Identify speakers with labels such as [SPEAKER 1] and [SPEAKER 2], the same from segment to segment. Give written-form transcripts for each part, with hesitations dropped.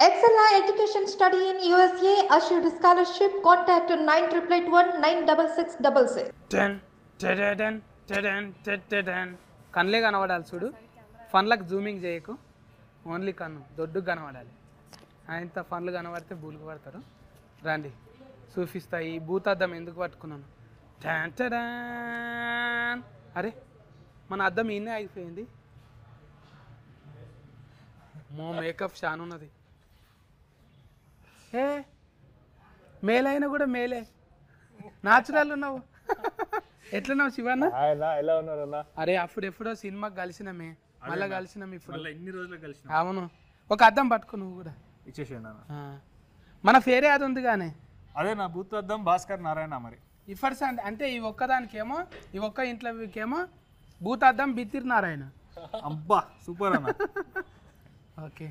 [SPEAKER 1] Excella Education Study in USA assured scholarship. Contact 9881
[SPEAKER 2] ten టెడెడెన్ టెడెన్ టెడెడెన్. కళ్ళే కనబడాలి చూడు, ఫన్లకు జూమింగ్ చేయకు, ఓన్లీ కన్ను దొడ్డు కనబడాలి. ఆయనతో ఫన్లు కనబడితే బూలుకు పడతారు. రండి చూపిస్తా ఈ భూతాద్దం ఎందుకు పట్టుకున్నాను. టెన్ టెడెన్. అరే మన అద్దం ఈయనే అయిపోయింది. మో మేకప్ షాన్ ఉన్నది. ఏ మేలైనా కూడా మేలే, నాచురల్ ఉన్నావు. ఎట్లున్నావు శివన్న?
[SPEAKER 3] ఎలా ఉన్నారన్నా?
[SPEAKER 2] అరే అప్పుడు ఎప్పుడో సినిమాకి కలిసినామే, మళ్ళీ కలిసినాం ఇప్పుడు.
[SPEAKER 3] ఎన్ని రోజులు కలిసి?
[SPEAKER 2] అవును, ఒక అద్దం పట్టుకో నువ్వు కూడా.
[SPEAKER 3] ఇచ్చేసేయండి అన్న.
[SPEAKER 2] మన ఫేరే అది ఉంది కానీ
[SPEAKER 3] అదే నా బూత్ అద్దం భాస్కర్ నారాయణ. మరి
[SPEAKER 2] ఇఫర్స్ అంటే ఈ ఒక్కదానికేమో, ఈ ఒక్క ఇంట్లోకేమో భూతాద్దం బిత్తిరి నారాయణ.
[SPEAKER 3] అబ్బా సూపర్ అన్న.
[SPEAKER 2] ఓకే,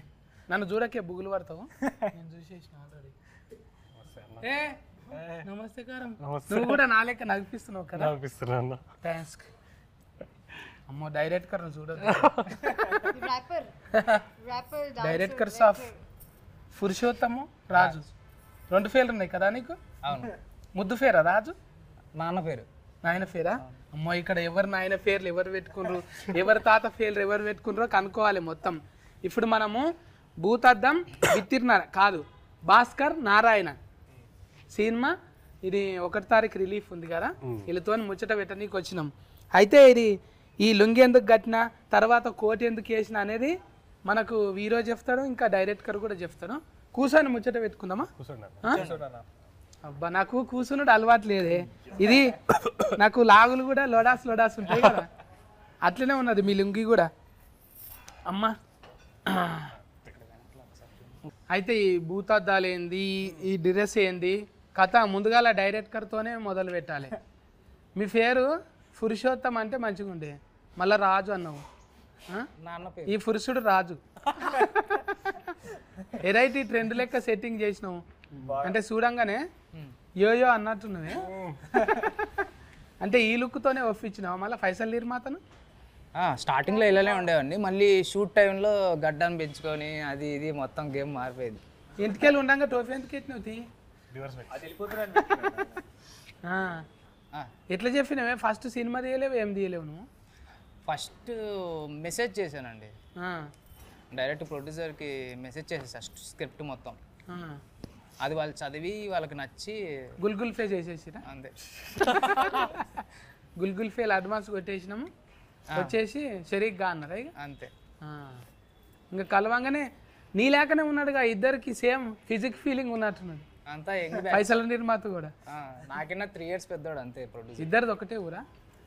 [SPEAKER 2] నన్ను చూడకే బుగులు పడతావు, నేను చూసేసిన ఆల్రెడీ. ఏ నమస్తేకారం. నువ్వు కూడా నా లెక్క నడిపిస్తున్నావు కదా?
[SPEAKER 3] అనిపిస్తున్నా.
[SPEAKER 2] థ్యాంక్స్. అమ్మో డైరెక్టర్ చూడదు. డైరెక్టర్స్ ఆఫ్ పురుషోత్తము రాజు. 2 పేర్లు ఉన్నాయి కదా నీకు?
[SPEAKER 4] అవును.
[SPEAKER 2] ముద్దు పేరా రాజు?
[SPEAKER 4] నాన్న పేరు.
[SPEAKER 2] నాయన పేరా? అమ్మో ఇక్కడ ఎవరు నాయన పేర్లు ఎవరు పెట్టుకున్నారు, ఎవరి తాత పేర్లు ఎవరు పెట్టుకున్నారో కనుక్కోవాలి మొత్తం. ఇప్పుడు మనము భూతద్దం బిత్తిరినార కాదు, భాస్కర్ నారాయణ సినిమా. ఇది 1 తారీఖు రిలీఫ్ ఉంది కదా, వీళ్ళతో ముచ్చట పెట్టనీకి వచ్చినాం. అయితే ఇది ఈ లుంగి ఎందుకు కట్టినా, తర్వాత కోట్ ఎందుకు వేసిన అనేది మనకు వీరో చెప్తాడు, ఇంకా డైరెక్టర్ కూడా చెప్తాడు. కూర్చొని ముచ్చట పెట్టుకుందామా? అబ్బా నాకు కూర్చున్నాడు అలవాటు లేదే. ఇది నాకు లాగులు కూడా లోడాస్ ఉంటాయి కదా, అట్లనే ఉన్నది మీ లుంగి కూడా. అమ్మా అయితే ఈ భూతద్దాలు ఏంది, ఈ డ్రెస్ ఏంది కథ ముందుగాల డైరెక్టర్తోనే మొదలు పెట్టాలి. మీ పేరు పురుషోత్తం అంటే మంచిగా ఉండే, మళ్ళీ రాజు అన్నావు.
[SPEAKER 4] నాన్న పేరు.
[SPEAKER 2] ఈ పురుషుడు రాజు. ఎరైటీ ట్రెండ్ లెక్క సెట్టింగ్ చేసినావు అంటే చూడంగానే యోయో అన్నట్టున్నవే. అంటే ఈ లుక్తోనే ఒప్పించినావు మళ్ళీ ఫైసల్ నిర్మాతను?
[SPEAKER 4] స్టార్టింగ్లో ఇలానే ఉండేవాడిని, మళ్ళీ షూట్ టైంలో గడ్డాన్ని పెంచుకొని అది ఇది మొత్తం గేమ్ మారిపోయింది.
[SPEAKER 2] ఇంటికెళ్ళి ఉండగా టోపీ ఎందుకు ఎట్టినవు? ఎట్లా చెప్పినవే? ఫస్ట్ సినిమా తీయలేవు, ఏం తీయలేవు నువ్వు?
[SPEAKER 4] ఫస్ట్ మెసేజ్ చేశానండి, డైరెక్ట్ ప్రొడ్యూసర్కి మెసేజ్ చేసేసా స్క్రిప్ట్ మొత్తం. అది వాళ్ళు చదివి వాళ్ళకి నచ్చి
[SPEAKER 2] గుల్గుల్ ఫే చేసేసిరా
[SPEAKER 4] అంతే.
[SPEAKER 2] గుల్గుల్ ఫేల్ అడ్వాన్స్ కొట్టేసినాము, వచ్చేసి షరీక్గా అన్నారు ఇక
[SPEAKER 4] అంతే.
[SPEAKER 2] ఇంకా కలవంగానే నీ లేకనే ఉన్నాడుగా, ఇద్దరికి సేమ్ ఫిజిక్ ఫీలింగ్ ఉన్నట్టున్నది.
[SPEAKER 4] అంతా
[SPEAKER 2] పైసల నిర్మాత కూడా
[SPEAKER 4] నాకన్నా 3 years పెద్దోడు అంతే ప్రొడ్యూసర్.
[SPEAKER 2] ఇద్దరిది ఒకటే ఊరా?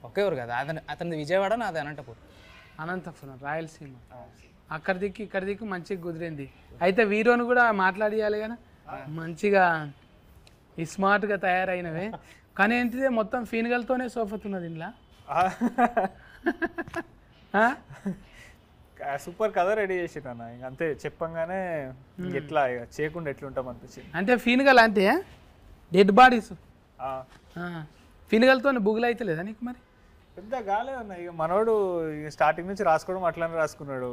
[SPEAKER 4] ఒకే ఊరు కదా, అతనిది విజయవాడ, నాది అనంతపురం.
[SPEAKER 2] అనంతపురం రాయలసీమ. అక్కడ దిక్కు ఇక్కడ దిక్కు మంచిగా కుదిరింది. అయితే వీరోని కూడా మాట్లాడియాలి కదా, మంచిగా స్మార్ట్గా తయారైనవే. కానీ ఏంటిదే మొత్తం ఫీన్గల్తోనే సోఫతున్నది ఇంట్లో.
[SPEAKER 3] సూపర్ కథ రెడీ చేసిండు అన్న. ఇంక అంతే చెప్పంగానే ఎట్లా ఇక చేయకుండా ఎట్లుంటాం అనిపించింది.
[SPEAKER 2] అంటే ఫీన్గల్ అంటే డెడ్ బాడీస్. ఫీన్గల్తో బుగులు అయితే లేదా నీకు? మరి
[SPEAKER 3] పెద్ద కాలేదన్న. ఇక మనోడు స్టార్టింగ్ నుంచి రాసుకోవడం అట్లానే రాసుకున్నాడు,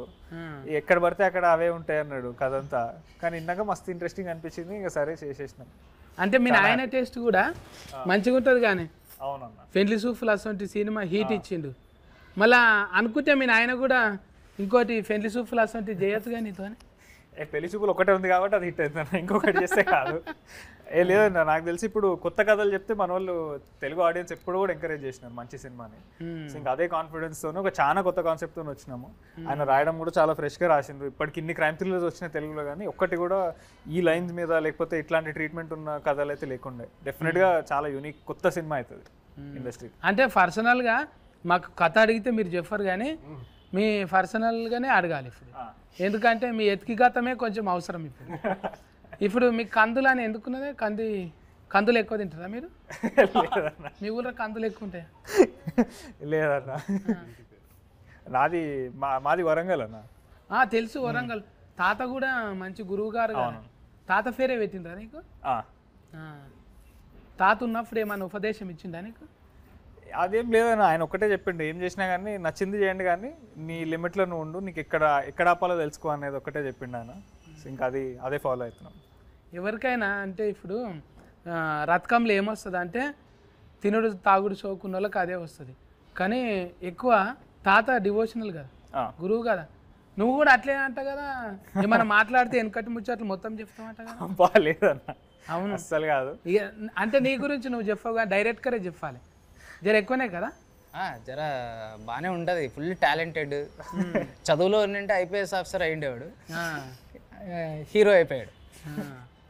[SPEAKER 3] ఎక్కడ పడితే అక్కడ అవే ఉంటాయి అన్నాడు కథ అంతా. కానీ ఇందాక మస్తు ఇంట్రెస్టింగ్ అనిపించింది, ఇంకా సరే చేసేసినాం.
[SPEAKER 2] అంటే మీ ఆయన టేస్ట్ కూడా మంచిగా ఉంటుంది కానీ.
[SPEAKER 3] అవునన్న.
[SPEAKER 2] ఫ్రెండ్లీ సూఫ్లు అసొంటి సినిమా హీట్ ఇచ్చిండు. మళ్ళా అనుకుంటే మీ నాయన కూడా ఇంకోటి ఫ్రెండ్లీ సూఫ్లు అసొంటి చేయొచ్చు కానీ నీతో.
[SPEAKER 3] పెళ్లి చూపులు ఒకటే ఉంది కాబట్టి అది హిట్ అవుతుంది, ఇంకొకటి చేస్తే కాదు. లేదన్న, నాకు తెలిసి ఇప్పుడు కొత్త కథలు చెప్తే మన వాళ్ళు తెలుగు ఆడియన్స్ ఎప్పుడు కూడా ఎంకరేజ్ చేసినారు మంచి సినిమాని. ఇంకా అదే కాన్ఫిడెన్స్తోనే ఒక చాలా కొత్త కాన్సెప్ట్తో వచ్చినాము. ఆయన రాయడం కూడా చాలా ఫ్రెష్గా రాసిండ్రు. ఇప్పటికి ఇన్ని క్రైమ్ థ్రిల్లర్స్ వచ్చిన తెలుగులో కానీ ఒక్కటి కూడా ఈ లైన్స్ మీద లేకపోతే ఇట్లాంటి ట్రీట్మెంట్ ఉన్న కథలు అయితే లేకుండే. డెఫినెట్గా చాలా యూనిక్ కొత్త సినిమా అవుతుంది ఇండస్ట్రీ.
[SPEAKER 2] అంటే పర్సనల్గా మాకు కథ అడిగితే మీరు చెప్పరు కానీ మీ పర్సనల్గానే అడగాలి ఇప్పుడు. ఎందుకంటే మీ ఎతికిగతమే కొంచెం అవసరం ఇప్పుడు. ఇప్పుడు మీకు కందులు అని ఎందుకున్నదే? కందులు ఎక్కువ తింటారా మీరు? మీ ఊళ్ళో కందులు ఎక్కువ ఉంటాయా?
[SPEAKER 3] లేదన్న, మాది వరంగల్ అన్న.
[SPEAKER 2] తెలుసు వరంగల్. తాత కూడా మంచి గురువు గారు కదా. తాత పేరే పెట్టిండ్రా నీకు? తాత ఉన్నప్పుడు ఏమన్నా ఉపదేశం ఇచ్చిందా నీకు?
[SPEAKER 3] అదేం లేదన్న, ఆయన ఒక్కటే చెప్పిండు, ఏం చేసినా కానీ నచ్చింది చేయండి కానీ నీ లిమిట్లో నువ్వు ఉండు, నీకు ఎక్కడ ఆపాలో తెలుసుకో అనేది ఒక్కటే చెప్పిండు ఆయన. సో ఇంకా అదే ఫాలో అవుతున్నాం.
[SPEAKER 2] ఎవరికైనా అంటే ఇప్పుడు రథకంలో ఏమొస్తుంది అంటే తినుడు తాగుడు చోకున్న వాళ్ళకి అదే వస్తుంది. కానీ ఎక్కువ తాత డివోషనల్ కదా, గురువు కదా, నువ్వు కూడా అట్లే అంట కదా, ఏమన్నా మాట్లాడితే వెనకటి ముచ్చట్లు మొత్తం చెప్తామంట కదా.
[SPEAKER 3] బాగాలేదన్న.
[SPEAKER 2] అవును,
[SPEAKER 3] అస్సలు కాదు.
[SPEAKER 2] ఇక అంటే నీ గురించి నువ్వు చెప్పగా డైరెక్ట్గానే చెప్పాలి, జర ఎక్కువనే కదా.
[SPEAKER 4] జర బాగానే ఉంటుంది, ఫుల్ టాలెంటెడ్. చదువులో ఉంటే ఐపీఎస్ ఆఫీసర్ అయ్యిండేవాడు, హీరో అయిపోయాడు.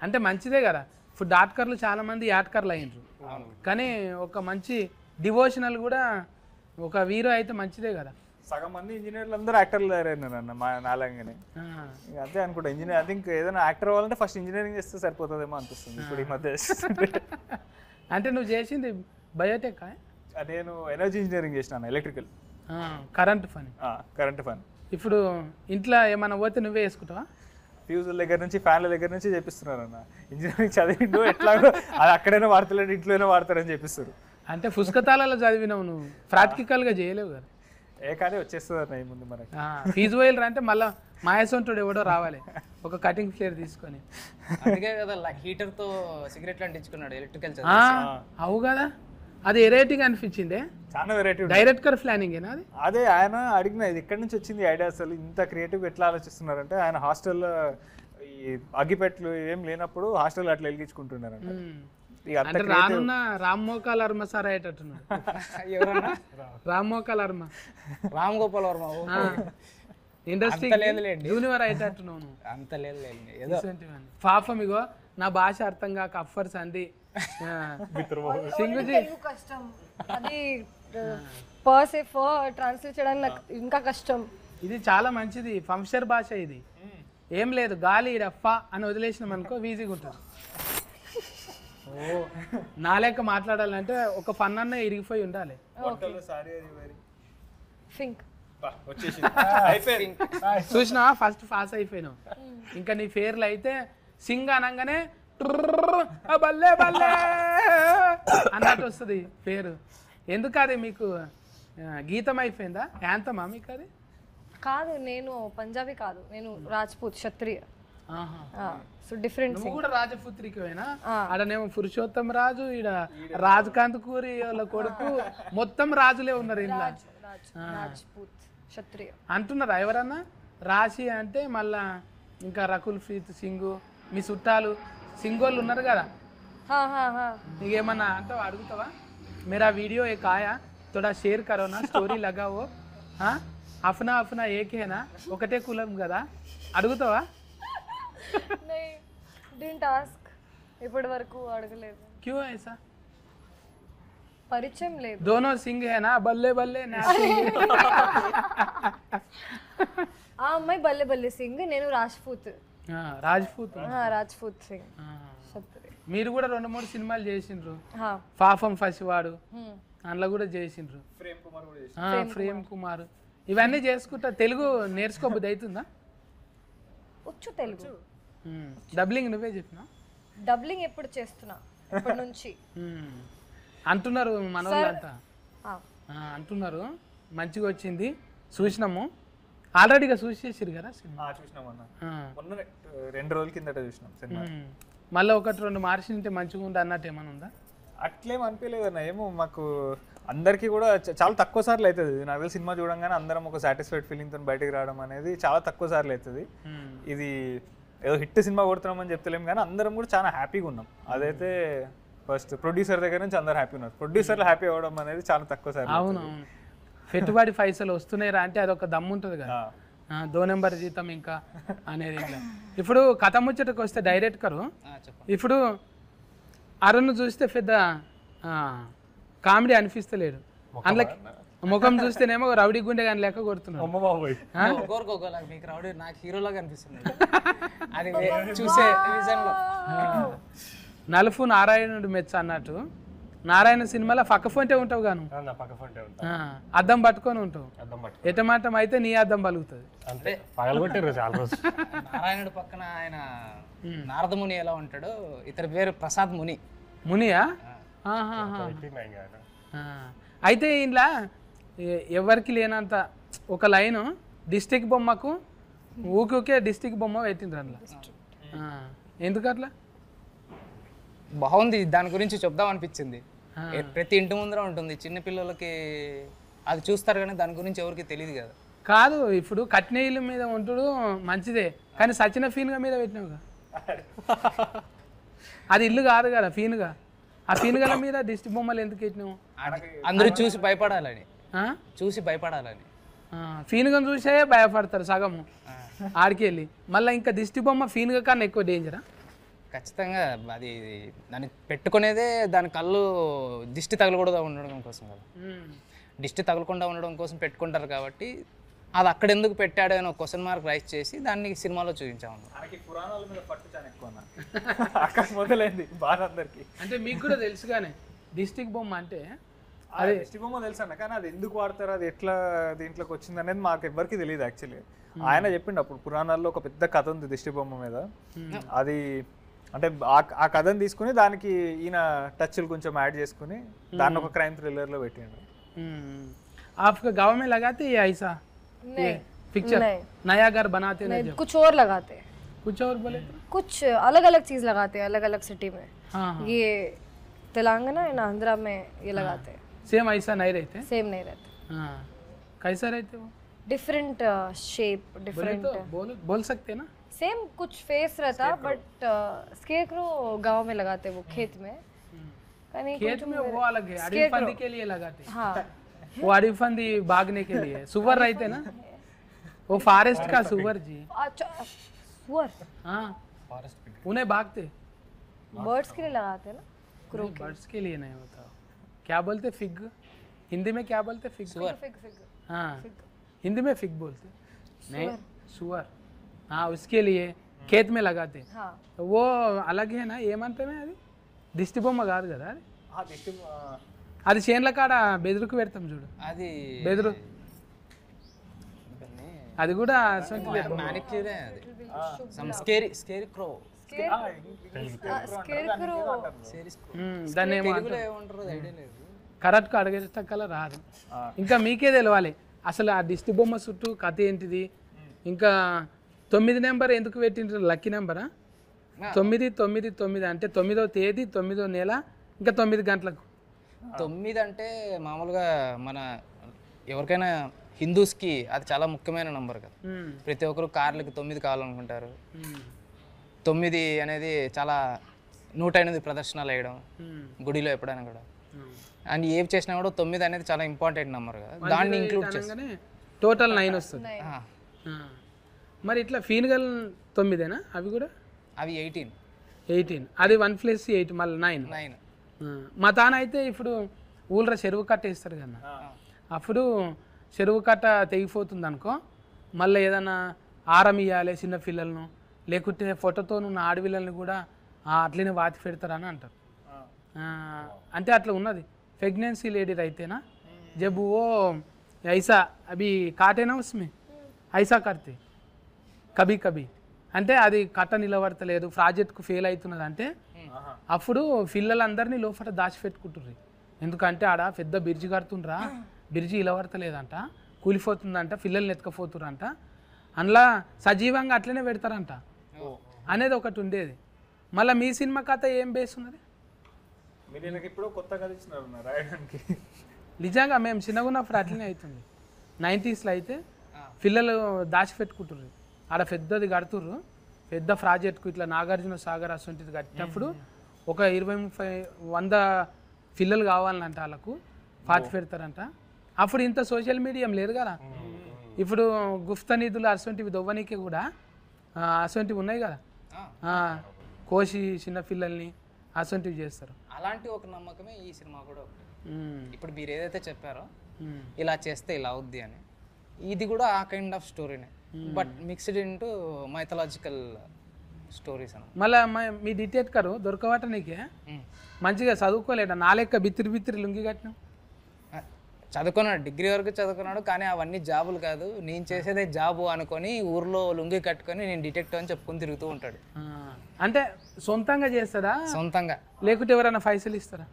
[SPEAKER 2] అంటే మంచిదే కదా. ఇప్పుడు డాక్టర్లు చాలా మంది యాట్కర్లు అయ్యిండ్రు, కానీ ఒక మంచి డివోషనల్ కూడా ఒక హీరో అయితే మంచిదే కదా.
[SPEAKER 3] సగం మంది ఇంజనీర్లు అందరూ యాక్టర్లు తయారైనారు అన్న నాలంగానే. అంతే అనుకుంటా. ఇంజనీర్ ఐ థింక్ ఏదైనా యాక్టర్ అవ్వాలంటే ఫస్ట్ ఇంజనీరింగ్ చేస్తే సరిపోతుందేమో అనిపిస్తుంది ఇప్పుడు ఈ మధ్య.
[SPEAKER 2] అంటే నువ్వు చేసింది బయోటెక్?
[SPEAKER 3] నేను ఎనర్జీ ఇంజనీరింగ్ చేసినాను, ఎలక్ట్రికల్,
[SPEAKER 2] కరెంట్ ఫన్. ఇప్పుడు ఇంట్లో ఏమైనా పోతే నువ్వే వేసుకుంటావా?
[SPEAKER 3] ఫ్యూజుల దగ్గర నుంచి ఫ్యాన్ల దగ్గర నుంచి చేపిస్తున్నారు అన్న. ఇంజనీరింగ్ చదివిండు ఎట్లాగో అది అక్కడైనా వాడతలేడు, ఇంట్లోనే వాడతారని చెప్పిస్తారు.
[SPEAKER 2] అంటే పుస్తకాలలో చదివినావు నువ్వు, ప్రాక్టికల్గా చేయలేవు కదా.
[SPEAKER 3] కానీ వచ్చేస్తుంది అన్న ఈ ముందు మనకి.
[SPEAKER 2] ఫీజు వైలర్ అంటే మళ్ళీ మాయసొంటుడు ఎవడో రావాలి ఒక కటింగ్ ఫ్లేర్ తీసుకొని.
[SPEAKER 4] అందుకే కదా హీటర్తో సిగరెట్లు అంటించుకున్నాడు ఎలక్ట్రికల్.
[SPEAKER 2] అవు కదా, అది వెరైటీగా అనిపించిందే.
[SPEAKER 3] చాలా వెరైటీ.
[SPEAKER 2] డైరెక్టర్ ప్లానింగేనా అది?
[SPEAKER 3] అదే ఆయన అడిగిన ఇది ఎక్కడి నుంచి వచ్చింది ఐడియా, అసలు ఇంత క్రియేటివ్ ఎట్లా ఆలోచిస్తున్నారంటే ఆయన హాస్టల్లో ఈ అగ్గిపెట్లు ఏం లేనప్పుడు హాస్టల్లో అట్లా వెలిగించుకుంటున్నారంట.
[SPEAKER 2] అంటే రానున్న రామ్ మోకాల్ వర్మ సార్ అయ్యేటట్టున్నాడు.
[SPEAKER 4] ఎవరన్నా?
[SPEAKER 2] రామ్ మోకాల్ వర్మ,
[SPEAKER 4] రామ్ గోపాల్ వర్మ
[SPEAKER 2] ఇండస్ట్రీ జూనియర్ అయ్యేటట్టున్నావు.
[SPEAKER 4] అంత లేదు
[SPEAKER 2] పాపం ఇగో నా భాష అర్థం కాక అఫర్స్ అంది సింగుజీ.
[SPEAKER 5] కష్టం అది ట్రాన్స్లేట్ చేయడానికి నాకు ఇంకా కష్టం.
[SPEAKER 2] ఇది చాలా మంచిది ఫంక్షన్ భాష. ఇది ఏం లేదు, గాలి రఫా అని వదిలేసినాం అనుకో ఈజీగా ఉంటుంది. నా లెక్క మాట్లాడాలంటే ఒక ఫన్ అన్న ఇరిగిపోయి ఉండాలి. చూసినా ఫస్ట్ పాస్ అయిపోయినావు. ఇంకా నీ పేర్లు అయితే సింగ్ అనగానే బల్లే బల్లే అన్నట్టు వస్తుంది పేరు. ఎందుకు అది మీకు గీతం అయిపోయిందా, యాంతమా మీకు అది?
[SPEAKER 5] కాదు, నేను పంజాబీ కాదు, నేను రాజ్పూత్ క్షత్రియ. So different.
[SPEAKER 2] నువ్వు కూడా రాజపుత్రికవేనా? ఆడనేమో పురుషోత్తం రాజు, ఈడ రాజకాంత్ కూరి వాళ్ళ కొడుకు, మొత్తం రాజులే ఉన్నారు ఇలా.
[SPEAKER 5] రాజ్పూత్ క్షత్రియ
[SPEAKER 2] అంటున్నారా ఎవరన్నా? రాశి అంటే మళ్ళా ఇంకా రకుల్ ప్రీత్ సింగ్, మీ చుట్టాలు సింగోళ్ళు ఉన్నారు కదా, నీకేమన్నా అంటావా, అడుగుతావా? मेरा वीडियो एक आया, थोड़ा शेयर करो ना, స్టోరీ लगाओ. అఫ్నా అఫ్నా ఏకేనా, ఒకటే కులం కదా, అడుగుతావా?
[SPEAKER 5] ఇప్పటి వరకు అడగలేదు.
[SPEAKER 2] క్యూ ఐసా?
[SPEAKER 5] పరిచయం లేదు.
[SPEAKER 2] दोनों सिंह है ना, बल्ले बल्ले ना.
[SPEAKER 5] ఆ అమ్మాయి బల్లె బల్లె సింగ్, నేను రాజ్పూత్. రాజ్పూత్ సింగ్.
[SPEAKER 2] మీరు కూడా 2-3 సినిమాలు చేసిండ్రు. పాపం ఫసివాడు అందులో కూడా చేసిండ్రు, ప్రేమ్ కుమార్. ఇవన్నీ చేసుకుంటా తెలుగు నేర్చుకోబుద్ది అవుతుందా?
[SPEAKER 5] వచ్చు తెలుగు.
[SPEAKER 2] డబ్లింగ్ నువ్వే చెప్పినా?
[SPEAKER 5] డబ్లింగ్ ఎప్పుడు చేస్తున్నా, ఇప్పటి నుంచి
[SPEAKER 2] అంటున్నారు మన వాళ్ళంతా, అంటున్నారు మంచిగా వచ్చింది. చూసినాము ఆల్రెడీగా చూసేసారు కదా సినిమా.
[SPEAKER 3] మొన్న 2 రోజుల కిందట చూసినాం సినిమా.
[SPEAKER 2] మళ్ళీ 1-2 మార్చింటే మంచిగా ఉంది అన్నట్టు ఏమైనా ఉందా?
[SPEAKER 3] అట్లేం అనిపించలేదు అన్న. ఏమో మాకు అందరికీ కూడా చాలా తక్కువ సార్లు అవుతుంది. నాకు తెలిసి సినిమా చూడంగానే అందరం ఒక సాటిస్ఫైడ్ ఫీలింగ్తో బయటకు రావడం అనేది చాలా తక్కువ సార్లు అవుతుంది. ఇది ఏదో హిట్ సినిమా కొడుతున్నామని చెప్తలేము కానీ అందరం కూడా చాలా హ్యాపీగా ఉన్నాం. అదైతే ఫస్ట్ ప్రొడ్యూసర్ దగ్గర నుంచి అందరు హ్యాపీ ఉన్నారు. ప్రొడ్యూసర్లు హ్యాపీ అవ్వడం అనేది చాలా తక్కువ సార్లు.
[SPEAKER 2] అవునవును, పెట్టుబడి పైసలు వస్తున్నాయిరా అంటే అదొక దమ్ము ఉంటుంది కదా, 2 నెంబర్ జీతం ఇంకా అనేది. ఇప్పుడు కథ ముచ్చటకు వస్తే డైరెక్టరు, ఇప్పుడు అరుణ్ చూస్తే పెద్ద కామెడీ అనిపిస్తలేడు, అందులో ముఖం చూస్తేనేమో రౌడీ గుండె కానీ లెక్క కొడుతున్నాడు.
[SPEAKER 4] మీకు రౌడీ, నాకు హీరోలాగా అనిపిస్తుంది అది చూసే విజన్లో.
[SPEAKER 2] నలుపు నారాయణుడు మెచ్చ అన్నట్టు, నారాయణ సినిమాలో పక్క ఫోంటే ఉంటావు గాను, అద్దం పట్టుకొని ఉంటావు, ఎటమాటం అయితే నీ అద్దం పలుకుతుంది.
[SPEAKER 4] నారాయణుడు పక్కన ఆయన నారదముని ఎలా ఉంటాడో, ఇతని పేరు ప్రసాద్ ముని.
[SPEAKER 2] మునియా? అయితే ఇంట్లో ఎవరికి లేనంత ఒక లైను, డిస్ట్రిక్ట్ బొమ్మకు ఊకే డిస్టిక్ బొమ్మ పెట్టిండ్రు అందులో. ఎందుకు అట్లా?
[SPEAKER 4] బాగుంది, దాని గురించి చెప్దాం అనిపించింది. ప్రతి ఇంటి ముందర ఉంటుంది, చిన్న పిల్లలకి అది చూస్తారు కానీ దాని గురించి ఎవరికి తెలియదు కదా.
[SPEAKER 2] కాదు, ఇప్పుడు కట్టిన ఇల్లు మీద ఉంటాడు మంచిదే, కానీ సచిన ఫీన్గా మీద పెట్టినావుగా. అది ఇల్లు కాదు కదా ఫీన్గా, ఆ ఫీన్గల మీద దిష్టి బొమ్మలు ఎందుకు పెట్టినావు?
[SPEAKER 4] అందరూ చూసి భయపడాలని, చూసి భయపడాలని.
[SPEAKER 2] ఫీన్గా చూసే భయపడతారు సగము ఆడికి వెళ్ళి. మళ్ళీ ఇంకా దిష్టి బొమ్మ ఫీన్గా కన్నా ఎక్కువ డేంజరా?
[SPEAKER 4] ఖచ్చితంగా అది దాన్ని పెట్టుకునేదే దాని కళ్ళు దిష్టి తగలకూడదు ఉండడం కోసం కదా. దిష్టి తగలకుండా ఉండడం కోసం పెట్టుకుంటారు కాబట్టి అది అక్కడ ఎందుకు పెట్టాడు అని ఒక క్వశ్చన్ మార్క్ రైజ్ చేసి దాన్ని సినిమాలో చూపించాము.
[SPEAKER 3] పురాణాల మీద పట్టు చాలా ఎక్కువ అక్కడ మొదలైంది బాగా అందరికి.
[SPEAKER 2] అంటే మీకు కూడా తెలుసు కానీ డిస్టిక్ బొమ్మ అంటే
[SPEAKER 3] అదే దిష్టి బొమ్మ తెలుసు అన్న, కానీ అది ఎందుకు వాడతారు, అది ఎట్లా దీంట్లోకి వచ్చింది అనేది మాకు ఎవరికి తెలియదు యాక్చువల్లీ. ఆయన చెప్పిండు అప్పుడు పురాణాల్లో ఒక పెద్ద కథ ఉంది దిష్టి బొమ్మ మీద. అది అంటే ఆ కథను తీసుకుని దానికి ఈయన టచ్లు కొంచెం యాడ్ చేసుకుని దాన్ని ఒక క్రైమ్ థ్రిల్లర్లో పెట్టిండు.
[SPEAKER 2] आपका गाँव में लगाते ये ऐसा पिक्चर नया घर बनाते
[SPEAKER 5] नहीं, कुछ और लगाते,
[SPEAKER 2] कुछ और बोले
[SPEAKER 5] कुछ अलग अलग चीज लगाते हैं अलग अलग सिटी में.
[SPEAKER 2] हाँ
[SPEAKER 5] ये तेलंगाना एंड आंध्रा में ये लगाते हैं.
[SPEAKER 2] सेम ऐसा नहीं रहते?
[SPEAKER 5] सेम नहीं रहते,
[SPEAKER 2] हाँ कैसा रहते वो?
[SPEAKER 5] Different shape different.
[SPEAKER 2] बोल सकते ना?
[SPEAKER 5] सेम कुछ फेस रहता बट स्केरक्रो गांव में लगाते वो खेत में.
[SPEAKER 2] खेत में वो अलग है, अड़ी फंदी के लिए लगाते.
[SPEAKER 5] हाँ
[SPEAKER 2] वो अड़ी फंदी भागने के लिए सुअर रहते ना, वो फॉरेस्ट का सुअर जी.
[SPEAKER 5] अच्छा सुअर,
[SPEAKER 2] हाँ उन्हें भागते.
[SPEAKER 5] बर्ड्स के लिए लगाते हैं ना, क्रो के.
[SPEAKER 2] बर्ड्स के लिए नहीं होता. क्या बोलते? फिग, हिंदी में क्या बोलते? फिग.
[SPEAKER 5] Fig fig.
[SPEAKER 2] हाँ हिंदी में फिग बोलते. नहीं सुअर, हाँ उसके लिए खेत में लगाते.
[SPEAKER 5] हाँ
[SPEAKER 2] वो अलग है ना, ఏమంటే అది దిష్టి బొమ్మ కాదు కదా అది. అది చేన్ల కాడ బెదురుకు పెడతాం చూడు,
[SPEAKER 4] అది
[SPEAKER 2] బెదురు, అది కూడా
[SPEAKER 4] మ్యానిక్యూరే, అది సమ్ స్కేరీ క్రో.
[SPEAKER 5] स्केरक्रो
[SPEAKER 2] దాన్ని
[SPEAKER 4] తెలుగులో ఏమంటారో ఐడియా లేదు.
[SPEAKER 2] కరెక్ట్గా అడగేటక్కల రాదు. ఇంకా మీకే తెలవాలి అసలు ఆ దిష్టి బొమ్మ చుట్టూ కథ ఏంటిది. ఇంకా 9 నెంబర్ ఎందుకు పెట్టిండ్రు? లక్కీ నెంబరా? 999 అంటే 9వ తేదీ 9వ నెల ఇంకా 9 గంటలకు.
[SPEAKER 4] 9 అంటే మామూలుగా మన ఎవరికైనా హిందూస్కి అది చాలా ముఖ్యమైన నంబర్ కదా. ప్రతి ఒక్కరు కార్లకి 9 కావాలనుకుంటారు. 9 అనేది చాలా 108 ప్రదర్శనలు వేయడం గుడిలో ఎప్పుడైనా కూడా. అండ్ ఏం చేసినా కూడా 9 అనేది చాలా ఇంపార్టెంట్ నెంబర్ కదా, దాన్ని ఇంక్లూడ్ చేసి
[SPEAKER 2] టోటల్ 9 వస్తుంది. మరి ఇట్లా ఫీన్గల్ 9ఏనా అవి కూడా?
[SPEAKER 4] అవి 18
[SPEAKER 2] అది 1 + 8 మళ్ళీ 9. మా తాన అయితే ఇప్పుడు ఊళ్ళో చెరువు కట్ట వేస్తారు కదా, అప్పుడు చెరువు కట్ట తెగిపోతుంది అనుకో, మళ్ళీ ఏదైనా ఆరం ఇవ్వాలి చిన్న పిల్లలను, లేకుంటే ఫోటోతో ఉన్న ఆడపిల్లల్ని కూడా అట్లనే వాతి పెడతారని అంటారు. అంటే అట్లా ఉన్నది. प्रेगनेंसी लेडी रहते ना जब वो ऐसा अभी काटे ना उसमें ऐसा करते कभी कभी అంటే అది కట్ట నిలబడతలేదు, ప్రాజెక్ట్కు ఫెయిల్ అవుతున్నది అంటే అప్పుడు పిల్లలందరినీ లోపల దాచిపెట్టుకుంటుర్రు. ఎందుకంటే ఆడ పెద్ద బ్రిడ్జి కడుతుండ్రా, బ్రిడ్జి నిలబడతలేదంట, కూలిపోతుందంట, పిల్లల్ని ఎత్తుకపోతుర్రంట, అందులో సజీవంగా అట్లనే పెడతారంట అనేది ఒకటి ఉండేది. మళ్ళీ మీ సినిమా కథ ఏం బేస్ ఉన్నది? నిజంగా మేము చిన్నగా ఉన్నప్పుడు అట్లనే అవుతుంది. 90స్లో అయితే పిల్లలు దాచిపెట్టుకుంటుర్రు, ఆడ పెద్దది కడుతుర్రు, పెద్ద ప్రాజెక్ట్కు ఇట్లా నాగార్జున సాగర్ అసొంటిది కట్టినప్పుడు ఒక 20-30-100 పిల్లలు కావాలంట, వాళ్ళకు పాతి పెడతారంట. అప్పుడు ఇంత సోషల్ మీడియా లేదు కదా, ఇప్పుడు గుప్త నిధులు అసొంటివి దొవ్వనీకి కూడా అసొంటివి ఉన్నాయి కదా, కోసి చిన్న పిల్లల్ని అసొంటివి చేస్తారు.
[SPEAKER 4] అలాంటి ఒక నమ్మకమే ఈ సినిమా కూడా ఒకటి. ఇప్పుడు మీరు ఏదైతే చెప్పారో ఇలా చేస్తే ఇలా అవుద్ది అని, ఇది కూడా ఆ కైండ్ ఆఫ్ స్టోరీనే, but mixed into mythological stories అని.
[SPEAKER 2] మళ్ళీ మీ డిటెక్టర్ దొరకవట నీకే మంచిగా చదువుకోలేట, నా లెక్క బిత్తిరి లుంగి కట్టిన.
[SPEAKER 4] చదువుకున్నాడు, డిగ్రీ వరకు చదువుకున్నాడు, కానీ అవన్నీ జాబులు కాదు, నేను చేసేదే జాబు అనుకొని ఊర్లో లుంగి కట్టుకొని నేను డిటెక్టివ్ అని చెప్పుకొని తిరుగుతూ ఉంటాడు.
[SPEAKER 2] అంటే సొంతంగా చేస్తాడా?
[SPEAKER 4] సొంతంగా,
[SPEAKER 2] లేకుంటే ఎవరైనా పైసలు ఇస్తారా?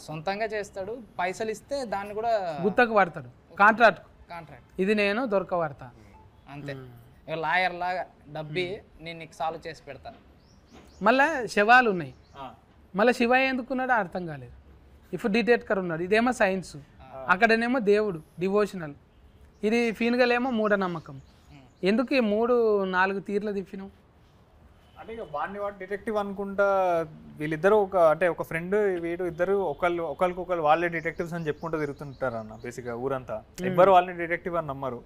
[SPEAKER 4] సొంతంగా చేస్తాడు, పైసలు ఇస్తే దాన్ని కూడా
[SPEAKER 2] గుత్తకు పడతాడు, కాంట్రాక్ట్.
[SPEAKER 4] కాంట్రాక్ట్
[SPEAKER 2] ఇది నేను దొరకబడతా
[SPEAKER 4] అంతే. ఇక లాయర్ లాగా డబ్బి నేను నీకు సాల్వ్ చేసి పెడతాను.
[SPEAKER 2] మళ్ళా శవాలు ఉన్నాయి, మళ్ళీ శివయ్య ఎందుకున్నాడో అర్థం కాలేదు. ఇప్పుడు డిటెక్టర్ ఉన్నాడు, ఇదేమో సైన్స్, అక్కడనేమో దేవుడు డివోషనల్, ఇది ఫీన్గలేమో మూఢనమ్మకం. ఎందుకు ఈ 3-4 తీర్ల తిప్పినావు?
[SPEAKER 3] అంటే ఇక వాడిని వాడు డిటెక్టివ్ అనుకుంటా వీళ్ళిద్దరు ఒక ఫ్రెండ్ వీడు ఇద్దరు ఒకరికొకరు వాళ్ళే డిటెక్టివ్స్ అని చెప్పుకుంటూ తిరుగుతుంటారు అన్న. బేసిక్గా ఊరంతా ఎవ్వరు వాళ్ళని డిటెక్టివ్ అని నమ్మరు.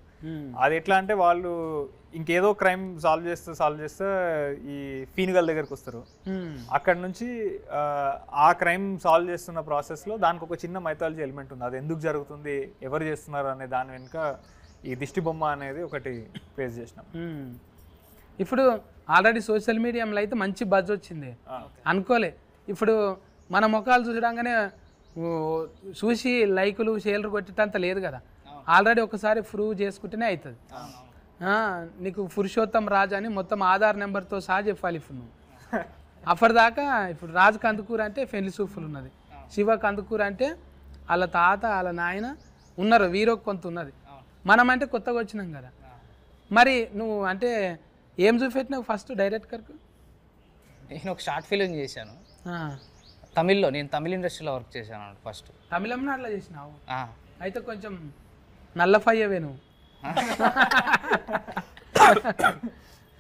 [SPEAKER 3] అది ఎట్లా అంటే వాళ్ళు ఇంకేదో క్రైమ్ సాల్వ్ చేస్తే ఈ ఫీనిగల్ దగ్గరకు వస్తారు. అక్కడ నుంచి ఆ క్రైమ్ సాల్వ్ చేస్తున్న ప్రాసెస్లో దానికి ఒక చిన్న మైథాలజీ ఎలిమెంట్ ఉంది. అది ఎందుకు జరుగుతుంది, ఎవరు చేస్తున్నారు అనే దాని వెనుక ఈ దిష్టి బొమ్మ అనేది ఒకటి ఫేస్ చేసినాం.
[SPEAKER 2] ఇప్పుడు ఆల్రెడీ సోషల్ మీడియాలో అయితే మంచి బజ్ వచ్చింది అనుకోలే. ఇప్పుడు మన ముఖాలు చూడగానే చూసి లైకులు షేర్లు కొట్టేటంత లేదు కదా. ఆల్రెడీ ఒకసారి ప్రూవ్ చేసుకుంటేనే అవుతుంది. నీకు పురుషోత్తం రాజు అని మొత్తం ఆధార్ నెంబర్తో సహా చెప్పాలి. ఇప్పుడు నువ్వు అప్పటిదాకా ఇప్పుడు రాజు కందుకూరు అంటే పెళ్లి సూఫులు ఉన్నది, శివ కందుకూరు అంటే వాళ్ళ తాత వాళ్ళ నాయన ఉన్నారు, వీరో కొంత ఉన్నది. మనం అంటే కొత్తగా వచ్చినాం కదా. మరి నువ్వు అంటే ఏం చూపెట్టినావు ఫస్ట్ డైరెక్టర్కు?
[SPEAKER 4] నేను ఒక షార్ట్ ఫిలిం చేశాను తమిళ్లో. నేను తమిళ ఇండస్ట్రీలో వర్క్ చేశాను ఫస్ట్.
[SPEAKER 2] తమిళంలో అట్లా చేసినావు? అయితే కొంచెం నల్లఫయ్యవే నువ్వు.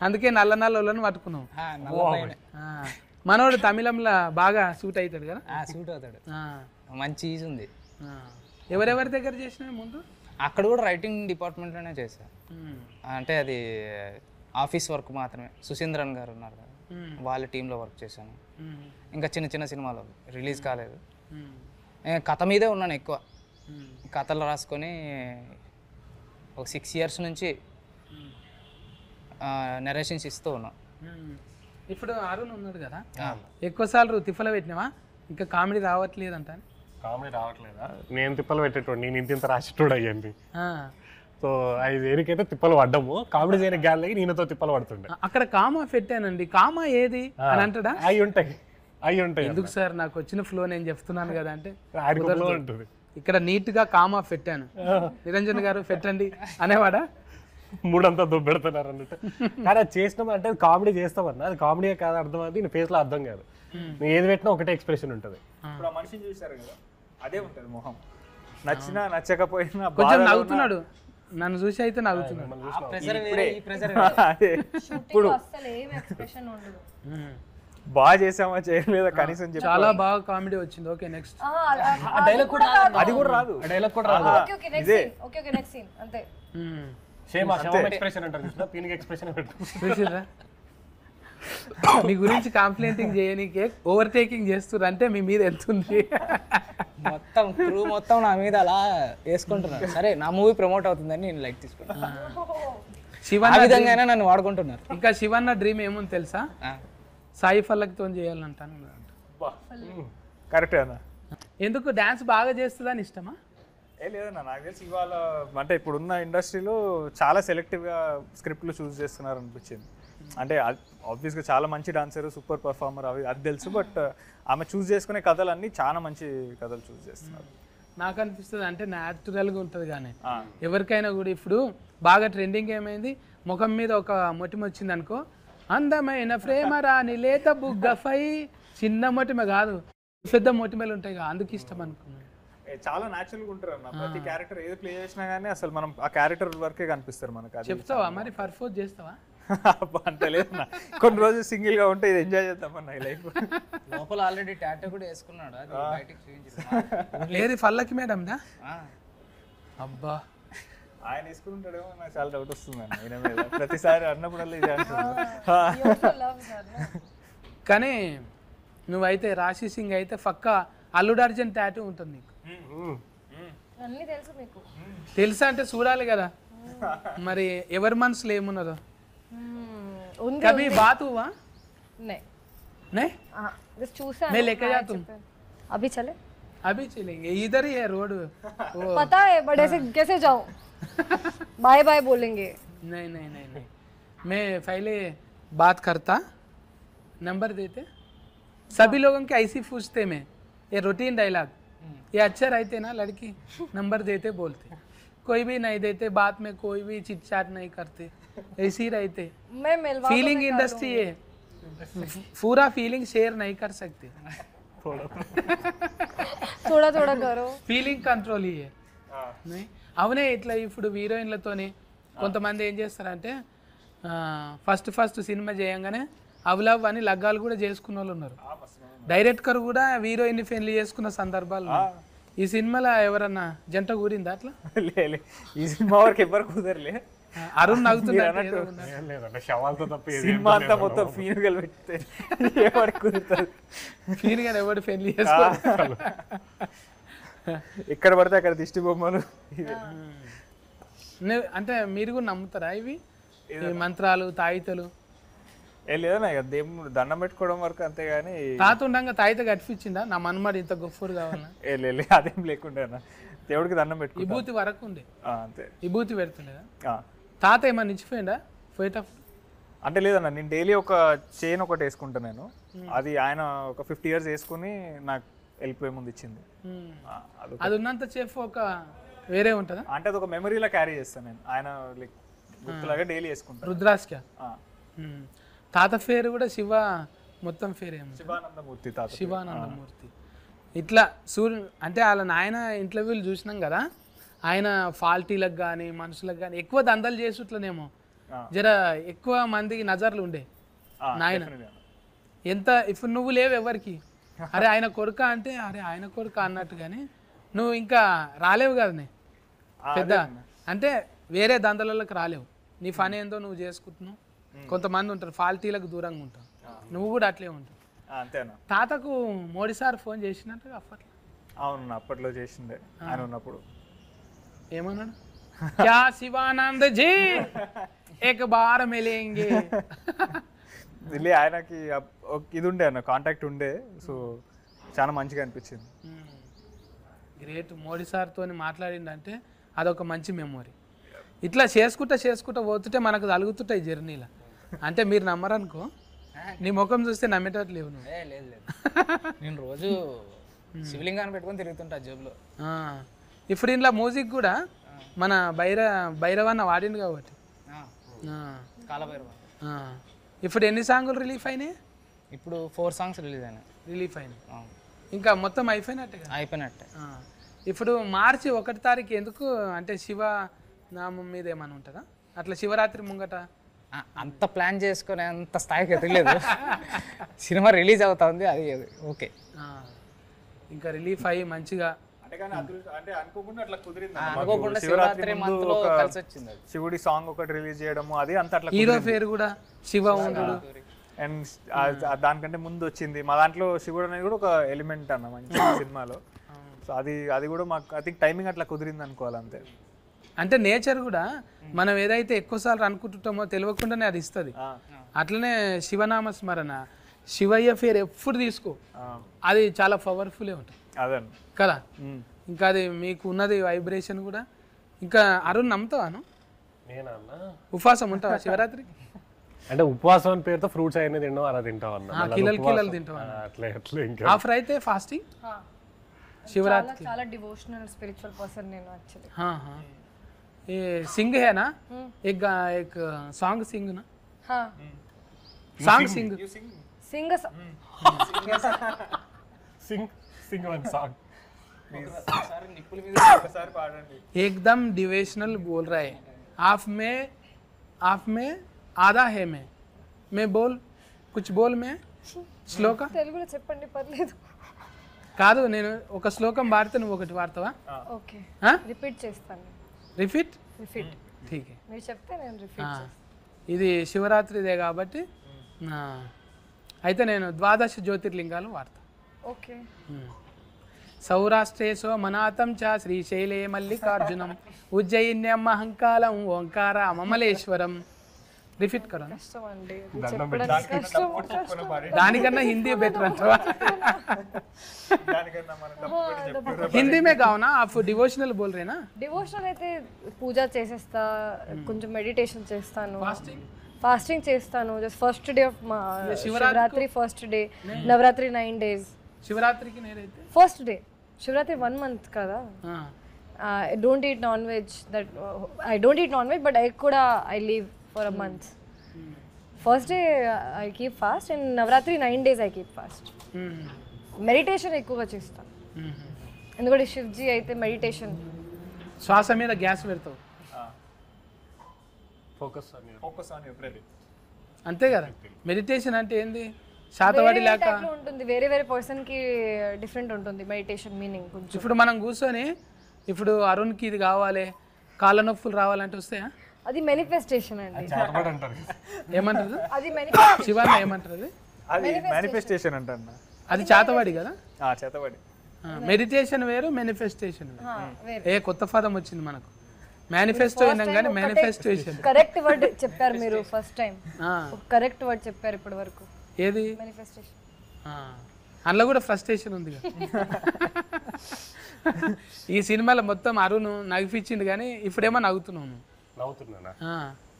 [SPEAKER 2] అందుకే నల్లని పట్టుకున్నావు. మనోడు తమిళంలో బాగా సూట్ అవుతాడు కదా.
[SPEAKER 4] సూట్ అవుతాడు, మంచి ఈజ్ ఉంది.
[SPEAKER 2] ఎవరెవరి దగ్గర చేసినా ముందు?
[SPEAKER 4] అక్కడ కూడా రైటింగ్ డిపార్ట్మెంట్లోనే చేశాను. అంటే అది ఆఫీస్ వర్క్ మాత్రమే. సుశీంద్రన్ గారు ఉన్నారు కదా, వాళ్ళ టీంలో వర్క్ చేశాను. ఇంకా చిన్న చిన్న సినిమాలు రిలీజ్ కాలేదు. కథ మీదే ఉన్నాను ఎక్కువ. కథలు రాసుకొని ఒక 6 years నుంచి నెరేషన్స్ ఇస్తూ ఉన్నాం.
[SPEAKER 2] ఇప్పుడు అరుణ్ ఉన్నాడు కదా, ఎక్కువసార్లు తిప్పలు పెట్టినావా? ఇంకా కామెడీ రావట్లేదంట.
[SPEAKER 6] కామెడీ రావట్లేదా? నేను తిప్పలు పెట్టేటోడు, నేను ఇంత రాసేటోడు అయ్యండి. సో అది దేనికైతే తిప్పలు పడ్డాము, కామెడీ చేయని గ్యాలకి నేనతో తిప్పలు పడుతుండే.
[SPEAKER 2] అక్కడ కామా పెట్టానండి, కామా ఏది అని అంటాడా?
[SPEAKER 6] అవి ఉంటాయి.
[SPEAKER 2] ఎందుకు సార్, నాకు వచ్చిన ఫ్లో నేను చెప్తున్నాను కదా అంటే
[SPEAKER 6] ఉంటుంది.
[SPEAKER 2] ఇక్కడ నీట్ గా కామా పెట్టాను, నిరంజన్ గారు పెట్టండి అనేవాడా?
[SPEAKER 6] మూడంతా దుబ్బెడుతున్నారు అన్నట్టు. కానీ అది చేసినాం అంటే అది కామెడీ చేస్తామన్నా, అది కామెడీ కాదు, అర్థం అది నీ ఫేస్ లో అర్థం కాదు. నువ్వు ఏది పెట్టినా ఒకటే ఎక్స్ప్రెషన్ ఉంటుంది.
[SPEAKER 3] ఇప్పుడు ఆ మనిషిని చూసారు కదా, అదే ఉంటుంది మొహం. నచ్చినా నచ్చకపోయినా
[SPEAKER 2] కొంచెం నవ్వుతున్నాడు, నన్ను చూసి అయితే నవ్వుతున్నాడు.
[SPEAKER 3] ఇప్పుడు
[SPEAKER 5] అసలు ఏం ఎక్స్ప్రెషన్ ఉండదు.
[SPEAKER 3] బాగా చేసామా చేయలేదా కనీసం చెప్పి
[SPEAKER 2] చాలా బాగా కామెడీ వచ్చింది. Okay next.
[SPEAKER 3] అది కూడా రాదు.
[SPEAKER 6] డైలాగ్ కూడా రాదు.
[SPEAKER 5] ఓకే నెక్స్ట్ సీన్ అంతే.
[SPEAKER 6] సేమ్ ఎక్స్ప్రెషన్ అంటారు చూసినా, పీనిక్ ఎక్స్ప్రెషన్
[SPEAKER 2] చూసిరా? మీ గురించి కంప్లైంటింగ్ చేయనీకే ఓవర్టేకింగ్ చేస్తున్నారు అంటే మీ మీద ఎంత ఉంది.
[SPEAKER 4] మొత్తం క్రూ మొత్తం నా మీద అలా వేసుకుంటున్నారు. సరే నా మూవీ ప్రమోట్ అవుతుందని నేను లైట్ తీసుకున్నాను.
[SPEAKER 2] శివన్న
[SPEAKER 4] విధంగానే నన్ను వాడుకుంటున్నారు.
[SPEAKER 2] ఇంకా శివన్న డ్రీమ్ ఏముంది తెలుసా? సాయి ఫల్లక్తో చేయాలంటాను.
[SPEAKER 3] కరెక్టే అన్న.
[SPEAKER 2] ఎందుకు డాన్స్ బాగా చేస్తుందని ఇష్టమా?
[SPEAKER 3] లేదన్నా, నాకు తెలిసి ఇవాళ అంటే ఇప్పుడున్న ఇండస్ట్రీలో చాలా సెలెక్టివ్గా స్క్రిప్ట్లు చూస్ చేస్తున్నారు అనిపించింది. అంటే ఆబ్వియస్గా చాలా మంచి డాన్సర్, సూపర్ పర్ఫార్మర్ అది తెలుసు. బట్ ఆమె చూస్ చేసుకునే కథలన్నీ చాలా మంచి కథలు చూస్ చేస్తున్నారు.
[SPEAKER 2] నాకు అనిపిస్తుంది అంటే న్యాచురల్గా ఉంటుంది. కానీ ఎవరికైనా కూడా ఇప్పుడు బాగా ట్రెండింగ్ ఏమైంది, ముఖం మీద ఒక మొటిమ వచ్చింది అనుకో, అందమైన ప్రేమ రాని లేత బుగ్గఫై, చిన్న మొటిమ కాదు పెద్ద మొటిమలు ఉంటాయి కదా, అందుకు ఇష్టం అనుకున్నాను.
[SPEAKER 3] చాలా న్యాచురల్గా ఉంటారు అన్న. ప్రతి క్యారెక్టర్ ఏది ప్లే చేసినా కానీ అసలు మనం ఆ క్యారెక్టర్ వరకే కనిపిస్తారు మనకు.
[SPEAKER 2] చెప్తావా మరి, పర్ఫోజ్ చేస్తావా?
[SPEAKER 3] అంత లేదన్నా, కొన్ని రోజులు సింగిల్ గా ఉంటే ఇది ఎంజాయ్ చేద్దామన్నా ఈ లైఫ్.
[SPEAKER 4] లోపల ఆల్రెడీ టాటూ కూడా వేసుకున్నాడు, అది బయటికి చూపించారు.
[SPEAKER 2] లేదు పల్లకి మేడం దా? అబ్బా
[SPEAKER 3] ఆయన వేసుకుంటాడేమో, నాకు చాలా డౌట్ వస్తుంది అన్న ఆయన మీద. ప్రతిసారి అన్నప్పుడల్లా ఇది అంటున్నాను.
[SPEAKER 2] కానీ నువ్వైతే రాశి సింగ్ అయితే పక్కా అల్లుడు అర్జున్ టాటూ ఉంటుంది నీకు.
[SPEAKER 5] అన్నీ తెలుసు మీకు.
[SPEAKER 2] తెలుసా అంటే చూడాలి కదా మరి ఎవరి మనసులో ఏమున్నదో. कभी बात हुआ?
[SPEAKER 5] नहीं
[SPEAKER 2] नहीं
[SPEAKER 5] बस चूसा
[SPEAKER 2] मैं लेके जा तुम
[SPEAKER 5] अभी चले
[SPEAKER 2] अभी चलेंगे इधर ही है रोड
[SPEAKER 5] पता है बट ऐसे कैसे जाऊं बाय बाय बोलेंगे
[SPEAKER 2] नहीं नहीं नहीं नहीं मैं पहले बात करता नंबर देते सभी लोगों के ऐसी पूछते मैं ये रूटीन डायलॉग ये अच्छा रहते ना लड़की नंबर देते बोलते कोई भी नहीं देते बात में कोई भी चिट चाट नहीं करते ऐसी रहते
[SPEAKER 5] मैं मिलवा दो,
[SPEAKER 2] फीलिंग
[SPEAKER 5] मैं कर
[SPEAKER 2] इंडस्ट्री है पूरा फीलिंग शेयर नहीं कर सकते
[SPEAKER 5] थोड़ा थोड़ा करो
[SPEAKER 2] ఫీలింగ్ కంట్రోల్ ఇయ్యే అవునే ఇట్లా ఇప్పుడు హీరోయిన్లతోని కొంతమంది ఏం చేస్తారంటే ఫస్ట్ సినిమా చేయంగానే అవలవ్ అని లగ్గాలు కూడా చేసుకున్న వాళ్ళు ఉన్నారు డైరెక్టర్ కూడా హీరోయిన్ పెళ్లి చేసుకున్న సందర్భాలు ఉన్నాయి. ఈ సినిమాలో ఎవరన్నా జంట కూరిందా అట్లా
[SPEAKER 3] లే ఈ సినిమా వరకు ఎవరు కుదరలే.
[SPEAKER 2] అరుణ్ నవ్వుతున్నాడు
[SPEAKER 6] ఏం లేదంటే శవాలతో తప్ప ఏది
[SPEAKER 3] సినిమా అంతా మొత్తం ఫీనుగలు పెడితే ఎవరికి కుదురుతుంది?
[SPEAKER 2] ఫీల్ గా ఎవడు పెళ్లి చేసుకోవాలి
[SPEAKER 3] ఎక్కడ పడితే అక్కడ దిష్టి బొమ్మలు.
[SPEAKER 2] అంటే మీరు కూడా నమ్ముతారా ఇవి ఈ మంత్రాలు తాయితలు?
[SPEAKER 3] ఏం లేదన్నా ఇక దేవుడు దండం పెట్టుకోవడం వరకు అంతేగాని
[SPEAKER 2] తాత ఉండగా తాయిత కట్టించిందా నా మనమాడు ఇంత గొప్పడు కావాలన్నా?
[SPEAKER 3] లే అదేం లేకుండా అన్న దేవుడికి దండం పెట్టుకుంటా
[SPEAKER 2] విభూతి వరకు ఉండే
[SPEAKER 3] అంతే.
[SPEAKER 2] విభూతి పెడుతుండేదా తాత ఏమన్నా ఇచ్చిపోయిందా పోయేటప్పుడు?
[SPEAKER 3] అంటే లేదన్న నేను డైలీ ఒక చైన్ ఒకటి వేసుకుంటా నేను. అది ఆయన ఒక 50 years వేసుకుని నాకు వెళ్ళిపోయే ముందు ఇచ్చింది.
[SPEAKER 2] అది ఉన్నంత సేపు ఒక వేరే ఉంటుందా?
[SPEAKER 3] అంటే అది ఒక మెమరీలా క్యారీ చేస్తాను నేను. ఆయన లైక్ గుర్తులాగా డైలీ వేసుకుంటాను.
[SPEAKER 2] రుద్రాస్క తాత పేరు కూడా శివ మొత్తం పేరు ఏమో
[SPEAKER 3] శివానందమూర్తి తాత.
[SPEAKER 2] శివానందమూర్తి. ఇట్లా అంటే వాళ్ళ నాయన ఇంటర్వ్యూలు చూసినాం కదా, ఆయన ఫాల్టీలకు కానీ మనుషులకు కానీ ఎక్కువ దందలు చేసుట్లనేమో జర ఎక్కువ మందికి నజర్లు ఉండే నాయన. ఎంత ఇప్పుడు నువ్వు లేవు ఎవరికి అరే ఆయన కొడుక అంటే అరే ఆయన కొడుక అన్నట్టు, కానీ నువ్వు ఇంకా రాలేవు కదా పెద్ద, అంటే వేరే దందలలోకి రాలేవు. నీ పని ఏందో నువ్వు చేసుకుంటున్నావు. కొంతమంది ఉంటారు ఫాల్టీలకు దూరంగా ఉంటావు, నువ్వు కూడా అట్లే ఉంటావు.
[SPEAKER 3] అంతేనా?
[SPEAKER 2] తాతకు మోడీ సార్ ఫోన్ చేసినట్టు అప్పట్లో?
[SPEAKER 3] అవును అప్పట్లో చేసిండే ఆయన ఉన్నప్పుడు.
[SPEAKER 2] ఏమన్నాడు? క్యా శివానంద్ జీ ఏక బార్ మిలేంగే.
[SPEAKER 3] ఆయనకి ఇది ఉండే అన్న కాంటాక్ట్ ఉండే, సో చాలా మంచిగా అనిపించింది.
[SPEAKER 2] గ్రేట్. మోడీ సార్తో మాట్లాడిందంటే అదొక మంచి మెమొరీ. ఇట్లా చేసుకుంటా పోతుంటే మనకు తలుగుతుంటాయి జర్నీలో. అంటే మీరు నమ్మరనుకో, నీ ముఖం చూస్తే నమ్మేటట్టు లేవు నువ్వు.
[SPEAKER 4] లేదు లేదు నేను రోజు శివలింగాన్ని పెట్టుకొని తిరుగుతుంటా జేబులో.
[SPEAKER 2] ఇప్పుడు ఇంట్లో మ్యూజిక్ కూడా మన భైరవన్న వాడింది కాబట్టి.
[SPEAKER 4] కాలభైరవ.
[SPEAKER 2] ఇప్పుడు ఎన్ని సాంగులు రిలీఫ్ అయినాయి?
[SPEAKER 4] ఇప్పుడు 4 songs రిలీజ్
[SPEAKER 2] అయినాయి. ఇంకా మొత్తం
[SPEAKER 4] అయిపోయినట్టే.
[SPEAKER 2] ఇప్పుడు మార్చి 1వ తారీఖు ఎందుకు అంటే శివ నామం మీద ఏమైనా ఉంటుందా అట్లా? శివరాత్రి ముంగట
[SPEAKER 4] అంత ప్లాన్ చేసుకునే అంత స్థాయికి ఎదగలేదు. సినిమా రిలీజ్ అవుతా ఉంది, అది ఓకే.
[SPEAKER 2] ఇంకా రిలీఫ్ అయ్యి మంచిగా
[SPEAKER 3] అంటే అనుకోకుండా అట్లా కుదిరింది.
[SPEAKER 4] అనుకోకుండా శివరాత్రి మంత్లో కలిసి వచ్చింది.
[SPEAKER 3] శివుడి సాంగ్ ఒకటి రిలీజ్ చేయడము అది అంత అట్లా.
[SPEAKER 2] హీరో పేరు కూడా శివ ఉండు.
[SPEAKER 3] అండ్ దానికంటే ముందు వచ్చింది మా దాంట్లో శివుడు అనేది కూడా ఒక ఎలిమెంట్ అన్న మంచి సినిమాలో. సో అది కూడా మాకు ఐ థింక్ టైమింగ్ అట్లా కుదిరింది అనుకోవాలి అంతే.
[SPEAKER 2] అంటే నేచర్ కూడా మనం ఏదైతే ఎక్కువసార్లు అనుకుంటుంటామో తెలియకుండానే అది ఇస్తుంది. అట్లనే శివనామ స్మరణ, శివయ్య పేరు ఎప్పుడు తీసుకో, అది చాలా పవర్ఫుల్లే ఉంటుంది కదా. ఇంకా అది మీకు ఉన్నది వైబ్రేషన్ కూడా. ఇంకా అరుణ్ నమ్ముతావాను? ఉపవాసం ఉంటావా శివరాత్రికి?
[SPEAKER 6] అంటే ఉపవాసం అని పేరుతో ఫ్రూట్స్ అయినా తింటాం, అలా తింటాం అన్న.
[SPEAKER 2] కిలలు తింటావా?
[SPEAKER 6] అట్లా ఇంకా
[SPEAKER 2] ఆఫర్ అయితే ఫాస్టింగ్ शिवरात्रि
[SPEAKER 5] చాలా డివోషనల్ స్పిరిచువల్ పర్సన్ నేను యాక్చువల్లీ.
[SPEAKER 2] हाँ हाँ ये सिंग है ना, एक सॉन्ग सिंग ना,
[SPEAKER 5] हाँ
[SPEAKER 2] सॉन्ग सिंग
[SPEAKER 5] సింగ్
[SPEAKER 6] సింగ్ వన్ సాంగ్
[SPEAKER 2] एकदम डिवोशनल बोल रहा है. आप में आधा है मैं बोल कुछ बोल मैं శ్లోక
[SPEAKER 5] తెలుగులో చెప్పండి పర్లేదు.
[SPEAKER 2] కాదు నేను ఒక శ్లోకం వాడితే నువ్వు ఒకటి వాడతావా?
[SPEAKER 5] ఓకే రిపీట్ చేస్తాను.
[SPEAKER 2] రిపీట్ ठीक है
[SPEAKER 5] మీరు చెప్తే నేను రిపీట్ చేస్తాను.
[SPEAKER 2] ఇది శివరాత్రిదే కాబట్టి అయితే నేను 12 జ్యోతిర్లింగాలు వాడతా.
[SPEAKER 5] ఓకే.
[SPEAKER 2] సౌరాష్ట్రే సోమనాథం చ శ్రీశైలే మల్లికార్జునం ఉజ్జయిన్యం మహంకాళం ఓంకార అమమలేశ్వరం. రిపీట్ కరా.
[SPEAKER 5] కష్టం అండి చెప్పడానికి, కష్టం.
[SPEAKER 2] దానికన్నా హిందీ బెటర్ అంటావా? హిందీ మే గాओ ना आप डिवोशनल बोल रहे ना.
[SPEAKER 5] డివోషనల్ అయితే పూజ చేసేస్తా, కొంచెం మెడిటేషన్ చేస్తాను, ఫాస్టింగ్ చేస్తాను. Just first day of Shivaratri, first day Navaratri 9 days.
[SPEAKER 2] శివరాత్రికి నేనైతే
[SPEAKER 5] ఫస్ట్ డే శివరాత్రి 1 month కదా. I don't eat non-veg, but egg kuda I leave for a month. First day I keep fast and Navratri 9 days I keep fast. Meditation ఎక్కువగా చేస్తాను, ఎందుకంటే శివ్జీ అయితే meditation.
[SPEAKER 2] శ్వాస మీద gas పెడతావు,
[SPEAKER 6] ఫోకస్
[SPEAKER 3] ఆన్ యువర్ బ్రెత్.
[SPEAKER 2] అంతే కదా. మెడిటేషన్ అంటే ఏంది? శాతవాడి లేక
[SPEAKER 5] ఉంటుంది, వేరే వేరే పర్సన్ కి డిఫరెంట్ ఉంటుంది మెడిటేషన్ మీనింగ్ కొంచెం.
[SPEAKER 2] ఇప్పుడు మనం కూర్చొని ఇప్పుడు అరుణ్కి ఇది కావాలి, కాళ్ళ నొప్పులు రావాలంటే వస్తాయా?
[SPEAKER 5] అది మేనిఫెస్టేషన్ అండి.
[SPEAKER 2] ఏమంటారు
[SPEAKER 5] అది
[SPEAKER 2] శివాన్న ఏమంటారు?
[SPEAKER 3] అది మేనిఫెస్టేషన్ అంటారు.
[SPEAKER 2] అది చేతవాడి కదా.
[SPEAKER 3] చేతవాడి.
[SPEAKER 2] మెడిటేషన్ వేరు, మేనిఫెస్టేషన్ వేరు. ఏ కొత్త పదం వచ్చింది మనకు, మేనిఫెస్టో అయినాం కానీ మేనిఫెస్టేషన్.
[SPEAKER 5] కరెక్ట్ వర్డ్ చెప్పారు మీరు ఫస్ట్ టైం, కరెక్ట్ వర్డ్ చెప్పారు ఇప్పటి వరకు.
[SPEAKER 2] ఏది?
[SPEAKER 5] మేనిఫెస్టేషన్.
[SPEAKER 2] అందులో కూడా ఫ్రస్ట్రేషన్ ఉంది. ఈ సినిమాలో మొత్తం అరుణ్ నగిపించింది కానీ ఇప్పుడేమో నవ్వుతున్నావు నువ్వు.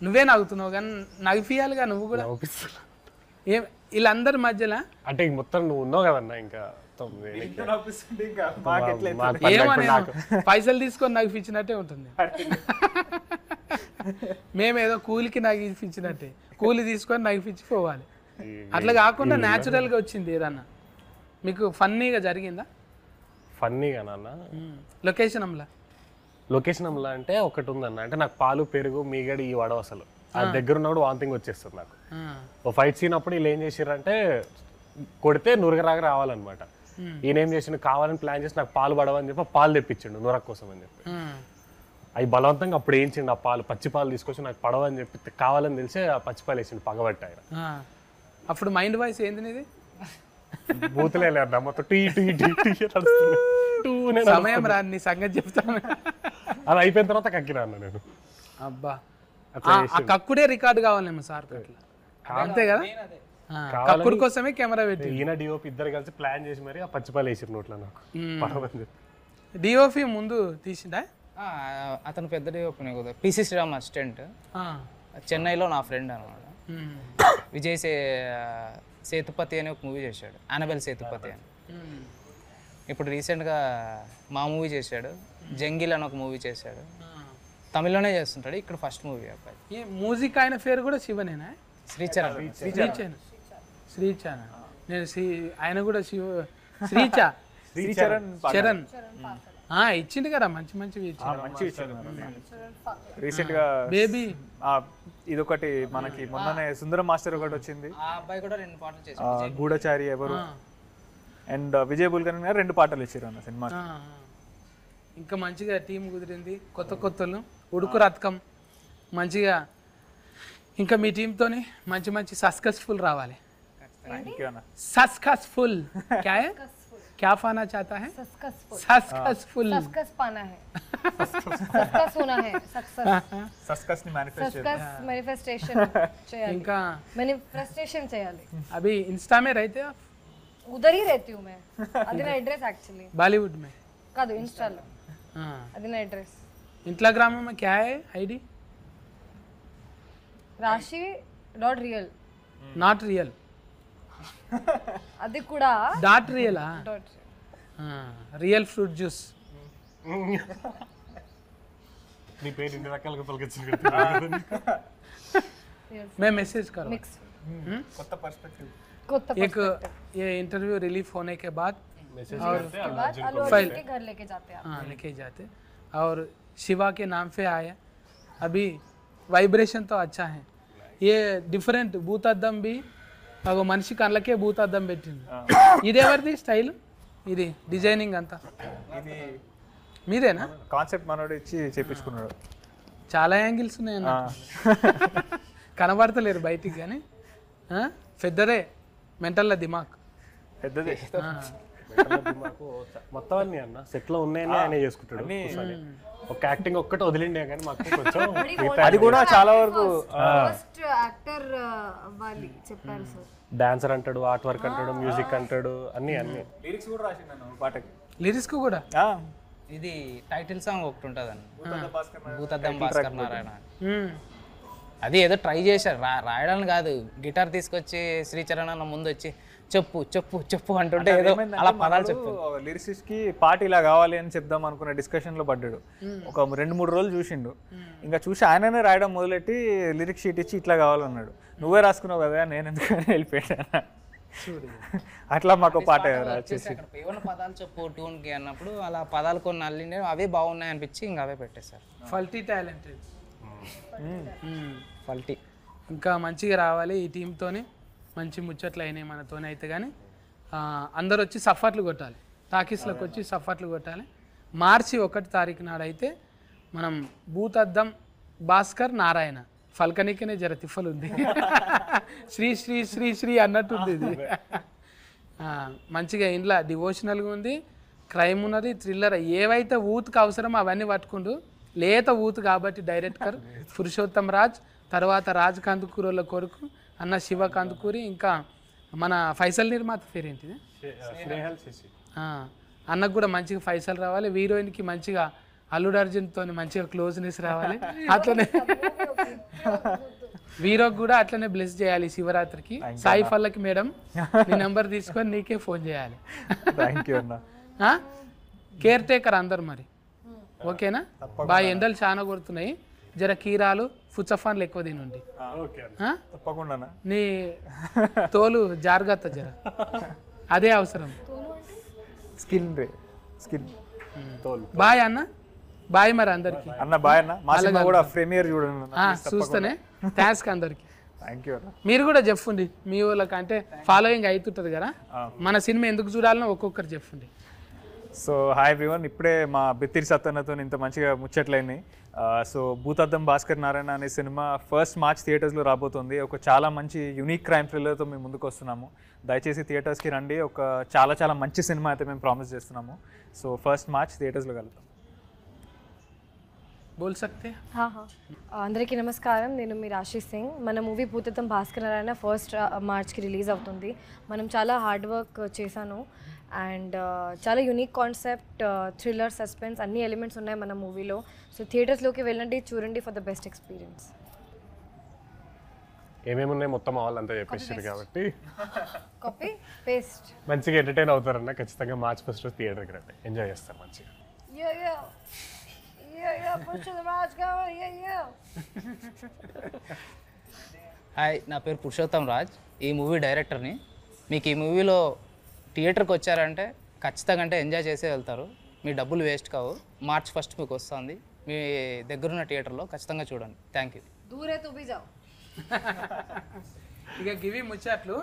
[SPEAKER 2] నువ్వే నవ్వుతున్నావు కానీ నగిపియాలిగా నువ్వు కూడా. ఏం వీళ్ళందరి మధ్యలో
[SPEAKER 6] అంటే మొత్తం నువ్వు ఉన్నావు కదన్నా, ఇంకా
[SPEAKER 2] ఏమో పైసలు తీసుకొని నగిపించినట్టే ఉంటుంది. మేమేదో కూలికి నగిపించినట్టే, కూలి తీసుకొని నగిపించి పోవాలి. అట్లా కాకుండా న్యాచురల్గా వచ్చింది ఏదన్నా. మీకు ఫన్నీగా జరిగిందా?
[SPEAKER 6] ఫన్నీగా నాన్న
[SPEAKER 2] లొకేషన్ అమ్లా?
[SPEAKER 6] లొకేషన్ అమ్లా అంటే ఒకటి ఉందన్న, అంటే నాకు పాలు పెరుగు మీగడి ఈ వడ అసలు ఆ దగ్గర ఉన్నప్పుడు వాంతింగ్ వచ్చేస్తుంది నాకు. ఓ ఫైట్ సీన్ అప్పుడు వీళ్ళు ఏం చేసిర్రంటే కొడితే నురగరాగా రావాలన్నమాట. ఈయన ఏం చేసిండు, కావాలని ప్లాన్ చేసి నాకు పాలు పడవని చెప్పి పాలు తెప్పించిండు నురగ కోసం అని చెప్పి. అవి బలవంతంగా అప్పుడు వేయించిండు, ఆ పాలు పచ్చి పాలు తీసుకొచ్చి నాకు పడవని చెప్పి కావాలని తెలిసి ఆ పచ్చి పాలు వేసిండు పగబట్టి ఆయన.
[SPEAKER 2] అప్పుడు మైండ్ వాయిస్ ఏంది నీది?
[SPEAKER 6] బూతులే లేదు మొత్తం టీ టీ టీ టీ
[SPEAKER 2] సమయం రా నీ సంగతి చెప్తాను.
[SPEAKER 6] అది అయిపోయిన తర్వాత కక్కినా అన్న నేను.
[SPEAKER 2] అబ్బా ఆ కక్కుడే రికార్డు కావాలేమో సార్ అట్లా, అంతే కదా. కక్కుడు కోసమే కెమెరా పెట్టి
[SPEAKER 6] ఈయన డిఓపి ఇద్దరు కలిసి ప్లాన్ చేసి మరి ఆ పచ్చిపాలు వేసారు నోట్లో నాకు పడవని చెప్పి.
[SPEAKER 2] డిఓపి ముందు తీసిందా?
[SPEAKER 4] అతను పెద్ద డిఓపి కుదరదు, పిసి శ్రీరామ్ అసిస్టెంట్, చెన్నైలో నా ఫ్రెండ్ అనమాట. విజయ్ సేతుపతి అని ఒక మూవీ చేశాడు, అనబెల్ సేతుపతి అని. ఇప్పుడు రీసెంట్గా మా మూవీ చేశాడు, జంగిల్ అని ఒక మూవీ చేశాడు. తమిళ్లోనే చేస్తుంటాడు, ఇక్కడ ఫస్ట్ మూవీ అబ్బాయి.
[SPEAKER 2] మ్యూజిక్ ఆయన పేరు కూడా శివనేనా?
[SPEAKER 4] శ్రీచరణ్.
[SPEAKER 2] శ్రీచరణ్ నేను ఆయన కూడా చరణ్ ఇచ్చింది కదా, మంచి మంచివి ఇచ్చింది.
[SPEAKER 3] రీసెంట్ గా
[SPEAKER 2] బేబీ
[SPEAKER 3] ఇదొకటి మనకి మొన్ననే సుందరం మాస్టర్ ఒకటి వచ్చింది,
[SPEAKER 4] ఆ అబ్బాయి కూడా 2 పాటలు చేశాడు,
[SPEAKER 3] గూఢచారి ఎవరు అండ్ విజయ్ బుల్కన్ గారు 2 పాటలు ఇచ్చారు అన్న సినిమా.
[SPEAKER 2] ఇంకా మంచిగా టీం కుదిరింది, కొత్త కొత్తలు ఉడుకు రథకం మంచిగా. ఇంకా మీ టీంతోని మంచి మంచి సక్సెస్ఫుల్ రావాలి. सक्सेसफुल क्या है, क्या पाना चाहता है? सक्सेसफुल
[SPEAKER 5] सक्सेस पाना है, सक्सेस होना है,
[SPEAKER 3] सक्सेस ని
[SPEAKER 5] मैनिफेस्टेशन చేయాలి,
[SPEAKER 2] ఇంకా
[SPEAKER 5] मैनिफेस्टेशन చేయాలి.
[SPEAKER 2] अभी इंस्टा में रहते आप?
[SPEAKER 5] उधर ही रहती हूँ मैं, అది నా అడ్రస్ యాక్చువల్లీ.
[SPEAKER 2] बॉलीवुड में
[SPEAKER 5] కాదు, ఇన్స్టాలో. అది నా అడ్రస్.
[SPEAKER 2] इंस्टाग्राम में क्या है आईडी?
[SPEAKER 5] rashi.real.
[SPEAKER 2] నాట్ రియల్,
[SPEAKER 5] అది కూడా
[SPEAKER 2] డాట్ రియలా? Real fruit juice.
[SPEAKER 6] నీ పేరు ఇన్ని రకాలుగా పలికించింది.
[SPEAKER 2] मैं मैसेज करो
[SPEAKER 5] मिक्स
[SPEAKER 3] కొత్త పర్స్పెక్టివ్.
[SPEAKER 2] एक ये इंटरव्यू रिलीफ होने के बाद
[SPEAKER 5] और फाइल के घर लेके जाते हैं.
[SPEAKER 2] हाँ लेके जाते, और शिवा के नाम पे आया. अभी वाइब्रेशन तो अच्छा है. ये डिफरेंट భూతద్దం भी అగో మనిషి కళ్ళకే భూతద్దం పెట్టింది. ఇది ఎవరిది స్టైల్? ఇది డిజైనింగ్ అంతా
[SPEAKER 3] ఇది
[SPEAKER 2] మీదేనా?
[SPEAKER 3] కాన్సెప్ట్ మనోడు ఇచ్చి చేపించుకున్నాడు.
[SPEAKER 2] చాలా యాంగిల్స్ ఉన్నాయన్న, కనబడతలేరు బయటికి కానీ పెద్దదే మెంటల్ దిమాగ్,
[SPEAKER 3] పెద్దది.
[SPEAKER 6] మొత్తం అన్ని అన్న సెట్ లో ఉన్నాయని ఆయన చేసుకుంటాడు. ఒక యాక్టింగ్ ఒక్కటి వదిలిండే కానీ మాకు కొంచెం
[SPEAKER 3] అది కూడా చాలా వరకు
[SPEAKER 5] ఫస్ట్ యాక్టర్ అవ్వాలి చెప్పారు సార్.
[SPEAKER 6] డాన్సర్ అంటాడు, ఆర్ట్ వర్క్ అంటాడు, మ్యూజిక్ అంటాడు, అన్ని అన్ని
[SPEAKER 3] లిరిక్స్ కూడా రాసిండు పాటకి.
[SPEAKER 2] లిరిక్స్ కూడా
[SPEAKER 4] ఇది టైటిల్ సాంగ్ ఒకటి ఉంటుంది అన్న, భూతద్దం భాస్కర్ నారాయణ. అది ఏదో ట్రై చేశారు రాయడానికి కాదు, గిటార్ తీసుకొచ్చి శ్రీచరణ్ అన్న ముందు వచ్చి చెప్పు చెప్పు చెప్పు అంటుంటే ఏదో అలా పదాలు చెప్పు.
[SPEAKER 3] లిరిసిస్ట్ కి పాట ఇలా కావాలి అని చెప్దాం అనుకున్న డిస్కషన్ లో పడ్డాడు. ఒక 2-3 రోజులు చూసిండు, ఇంకా చూసి ఆయననే రాయడం మొదలెట్టి లిరిక్ షీట్ ఇచ్చి ఇట్లా కావాలన్నాడు. నువ్వే రాసుకున్నావు కదా, నేను ఎందుకని వెళ్ళిపోయాను. అట్లా మాకు పాట
[SPEAKER 4] వచ్చేసి ఏమన్నా పదాలు చెప్పు ట్యూన్కి అన్నప్పుడు అలా పదాలు కొన్ని అల్లిండే అవే బాగున్నాయి అనిపించి ఇంకా అవే పెట్టేశారు.
[SPEAKER 2] ఫల్టీ టాలెంటెడ్,
[SPEAKER 4] ఫల్టీ
[SPEAKER 2] ఇంకా మంచిగా రావాలి. ఈ టీంతోనే మంచి ముచ్చట్లు అయినాయి మనతోనే అయితే. కానీ అందరు వచ్చి సఫర్లు కొట్టాలి, టాకీస్లోకి వచ్చి సఫర్లు కొట్టాలి. మార్చి 1 తారీఖు నాడైతే మనం భూతద్దం భాస్కర్ నారాయణ ఫల్కనికనే జర తిఫలు ఉంది, శ్రీ శ్రీ శ్రీ శ్రీ అన్నట్టుంది ఇది. మంచిగా ఇంట్లో డివోషనల్గా ఉంది, క్రైమ్ ఉన్నది, థ్రిల్లర్, ఏవైతే ఊతుకు అవసరమో అవన్నీ పట్టుకుంటూ లేత ఊతు కాబట్టి డైరెక్టర్ పురుషోత్తం రాజ్, తర్వాత రాజ్ కందుకూరుల కొడుకు అన్న శివ కందుకూరి, ఇంకా మన ఫైసల్ నిర్మాత పేరేంటిది అన్నకు కూడా మంచిగా ఫైసల్ రావాలి. హీరోయిన్కి మంచిగా అల్లుడు అర్జున్తో మంచిగా క్లోజ్నెస్ రావాలి. అట్లనే వీరోకి కూడా అట్లనే బ్లెస్ చేయాలి శివరాత్రికి. సాయి ఫల్లకి మేడం నీ నెంబర్ తీసుకొని నీకే ఫోన్ చేయాలి. కేర్ టేకర్ అందరు మరి, ఓకేనా? బాగా ఎండలు చాలా కొడుతున్నాయి, జర కీరాలు ఫుచ్చఫాన్లు ఎక్కువ తినండి.
[SPEAKER 3] తప్పకుండా
[SPEAKER 2] నీ తోలు జాగ్రత్త జర, అదే అవసరం.
[SPEAKER 3] స్కిన్
[SPEAKER 2] బాయ్ అన్న, బాయ్ మరి అందరికి
[SPEAKER 3] అన్న, బాయ్ అన్న. మా సినిమా కూడా ప్రీమియర్ చూడండి,
[SPEAKER 2] చూస్తేనే థ్యాంక్స్ అందరికి.
[SPEAKER 3] థ్యాంక్ యూ అన్న.
[SPEAKER 2] మీరు కూడా చెప్పండి మీ వాళ్ళకి, అంటే ఫాలోయింగ్ అవుతుంటుంది కదా, మన సినిమా ఎందుకు చూడాలనో ఒక్కొక్కరు చెప్పండి.
[SPEAKER 3] సో హాయ్ ఎవ్రీవన్, ఇప్పుడే మా బిత్తిరి సత్తన్నతో ఇంత మంచిగా ముచ్చట్లయినాయి. సో భూతద్దం భాస్కర్ నారాయణ అనే సినిమా 1 మార్చ్ థియేటర్స్లో రాబోతుంది. ఒక చాలా మంచి యూనిక్ క్రైమ్ థ్రిల్లర్తో మేము ముందుకు వస్తున్నాము. దయచేసి థియేటర్స్కి రండి. ఒక చాలా మంచి సినిమా అయితే మేము ప్రామిస్ చేస్తున్నాము. సో 1 మార్చ్ థియేటర్స్లో కలుగుతాం.
[SPEAKER 2] బోల్ సక్తే?
[SPEAKER 5] అందరికీ నమస్కారం, నేను మీ ఆశీష్ సింగ్. మన మూవీ భూతద్దం భాస్కర్ నారాయణ 1 మార్చ్కి రిలీజ్ అవుతుంది. మనం చాలా హార్డ్ వర్క్ చేశాను అండ్ చాలా యూనిక్ కాన్సెప్ట్, థ్రిల్లర్, సస్పెన్స్ అన్ని ఎలిమెంట్స్ ఉన్నాయి మన మూవీలో. సో థియేటర్స్లోకి వెళ్ళండి, చూడండి ఫర్ ద బెస్ట్ ఎక్స్పీరియన్స్.
[SPEAKER 6] ఏమేమి ఉన్నాయి మొత్తం వాళ్ళంతా చెప్పేసారు కాబట్టి
[SPEAKER 5] కాపీ పేస్ట్
[SPEAKER 6] మంచిగా ఎంటర్టైన్ అవుతారన్న. ఖచ్చితంగా మార్చ్ 1 థియేటర్కి రండి, ఎంజాయ్ చేస్తారు మంచిగా.
[SPEAKER 4] హాయ్, నా పేరు పురుషోత్తం రాజ్, ఈ మూవీ డైరెక్టర్ని. మీకు ఈ మూవీలో థియేటర్కి వచ్చారంటే ఖచ్చితంగా అంటే ఎంజాయ్ చేసే వెళ్తారు, మీ డబ్బులు వేస్ట్ కావు. మార్చ్ 1 మీకు వస్తుంది, మీ దగ్గరున్న థియేటర్లో ఖచ్చితంగా చూడండి. Thank you.
[SPEAKER 5] దూరే తుబి జావ్.
[SPEAKER 2] ఇక గివి ముచ్చట్లు,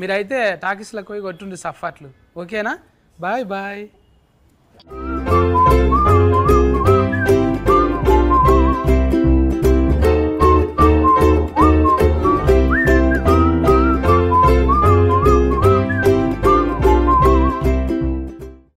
[SPEAKER 2] మీరైతే టాకీస్లకు పోయి కొట్టుండి సఫాట్లు, ఓకేనా? Bye bye.